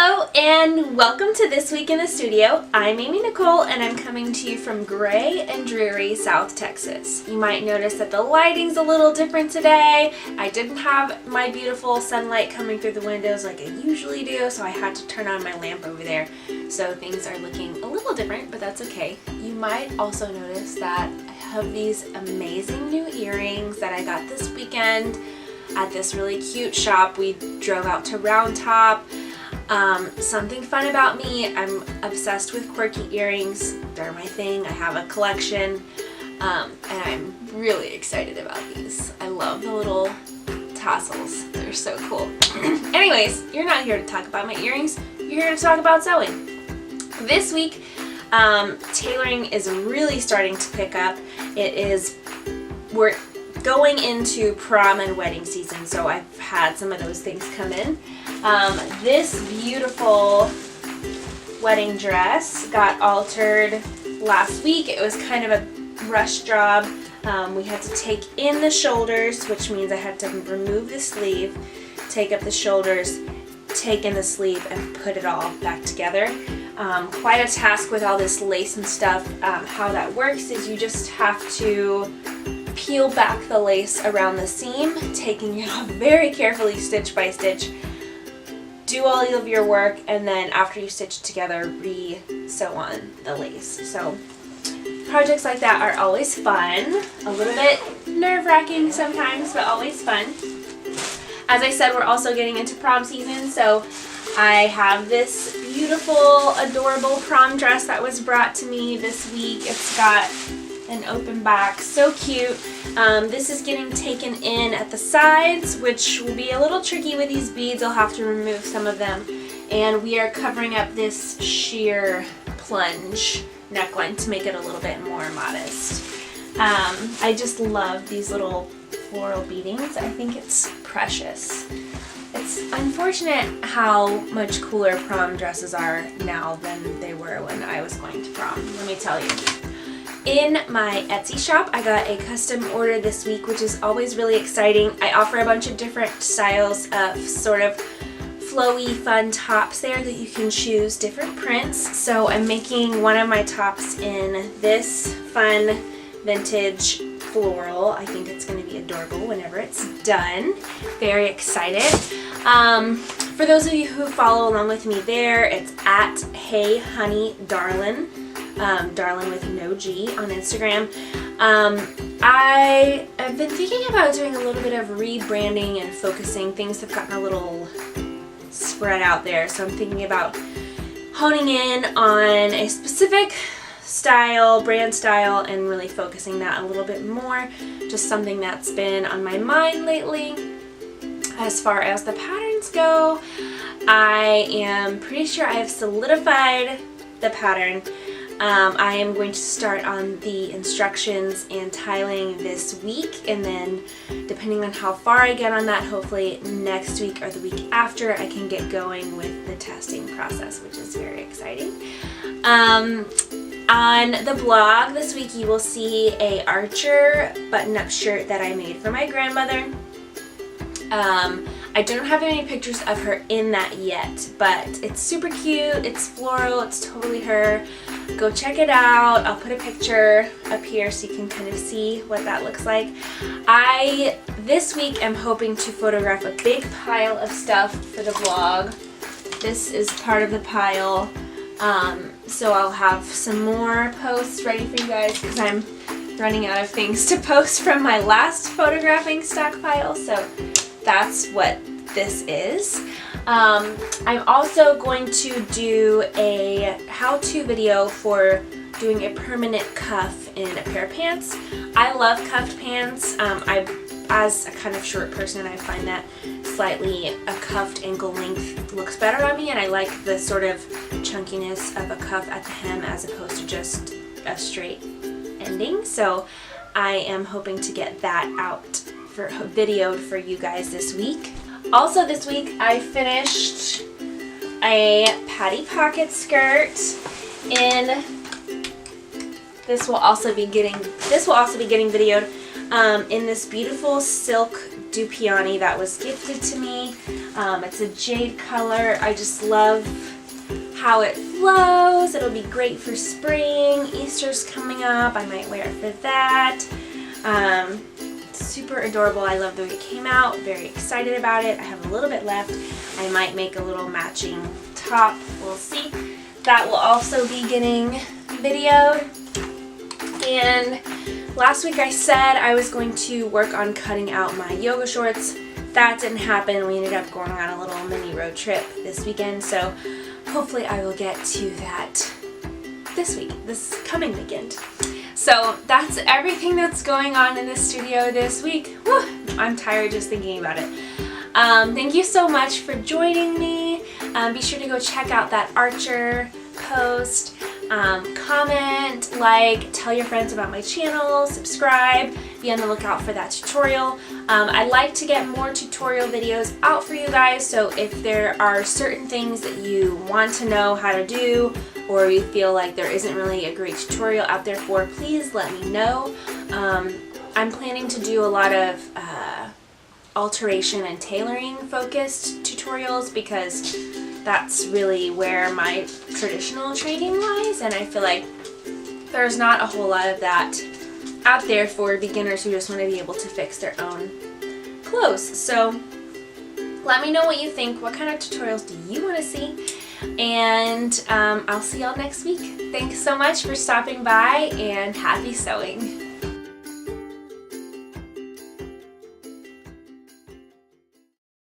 Hello and welcome to This Week in the Studio. I'm Nicole and I'm coming to you from gray and dreary South Texas. You might notice that the lighting's a little different today. I didn't have my beautiful sunlight coming through the windows like I usually do, so I had to turn on my lamp over there. So things are looking a little different, but that's okay. You might also notice that I have these amazing new earrings that I got this weekend at this really cute shop. We drove out to Round Top. Something fun about me, I'm obsessed with quirky earrings. They're my thing. I have a collection, and I'm really excited about these. I love the little tassels. They're so cool. Anyways, you're not here to talk about my earrings. You're here to talk about sewing. This week, tailoring is really starting to pick up. We're going into prom and wedding season, so I've had some of those things come in. This beautiful wedding dress got altered last week. It was kind of a rush job. We had to take in the shoulders, which means I had to remove the sleeve, take up the shoulders, take in the sleeve, and put it all back together. Quite a task with all this lace and stuff. How that works is you just have to peel back the lace around the seam, taking it off very carefully, stitch by stitch. Do all of your work, and then after you stitch it together, re-sew on the lace. So projects like that are always fun. A little bit nerve-wracking sometimes, but always fun. As I said, we're also getting into prom season, so I have this beautiful, adorable prom dress that was brought to me this week. It's got an open back, so cute. This is getting taken in at the sides, which will be a little tricky with these beads. I'll have to remove some of them. And we are covering up this sheer plunge neckline to make it a little bit more modest. I just love these little floral beadings. I think it's precious. It's unfortunate how much cooler prom dresses are now than they were when I was going to prom, let me tell you. In my Etsy shop, I got a custom order this week, which is always really exciting. I offer a bunch of different styles of sort of flowy, fun tops there that you can choose different prints. So I'm making one of my tops in this fun vintage floral. I think it's going to be adorable whenever it's done. Very excited. For those of you who follow along with me there, it's at Hey Honey Darlin'. Darlin with no G on Instagram. I have been thinking about doing a little bit of rebranding and focusing. Things have gotten a little spread out there, so I'm thinking about honing in on a specific style, brand style, and really focusing that a little bit more. Just something that's been on my mind lately. As far as the patterns go, I am pretty sure I have solidified the pattern. I am going to start on the instructions and tiling this week, and then depending on how far I get on that, hopefully next week or the week after, I can get going with the testing process, which is very exciting. On the blog this week, you will see a Archer button-up shirt that I made for my grandmother. I don't have any pictures of her in that yet, but it's super cute, it's floral, it's totally her. Go check it out. I'll put a picture up here so you can kind of see what that looks like. This week, am hoping to photograph a big pile of stuff for the blog. This is part of the pile, so I'll have some more posts ready for you guys because I'm running out of things to post from my last photographing stockpile, so that's what this is. I'm also going to do a how-to video for doing a permanent cuff in a pair of pants. I love cuffed pants. As a kind of short person, I find that slightly a cuffed ankle length looks better on me, and I like the sort of chunkiness of a cuff at the hem as opposed to just a straight ending. So I am hoping to get that out for videoed for you guys this week. Also this week, I finished a patty pocket skirt in. This will also be getting videoed in this beautiful silk Dupioni that was gifted to me. It's a jade color. I just love how it flows. It'll be great for spring. Easter's coming up. I might wear it for that. Super adorable. I love the way it came out. Very excited about it. I have a little bit left. I might make a little matching top. We'll see. That will also be getting videoed. And last week I said I was going to work on cutting out my yoga shorts. That didn't happen. We ended up going on a little mini road trip this weekend, so hopefully I will get to that this coming weekend. So that's everything that's going on in the studio this week. Whew, I'm tired just thinking about it. Thank you so much for joining me. Be sure to go check out that Archer post. Comment, like, tell your friends about my channel, subscribe, be on the lookout for that tutorial. I'd like to get more tutorial videos out for you guys, so if there are certain things that you want to know how to do, or you feel like there isn't really a great tutorial out there for, please let me know. I'm planning to do a lot of alteration and tailoring focused tutorials because that's really where my traditional training lies, and I feel like there's not a whole lot of that out there for beginners who just want to be able to fix their own clothes. So let me know what you think. What kind of tutorials do you want to see? And I'll see y'all next week. Thanks so much for stopping by, and happy sewing.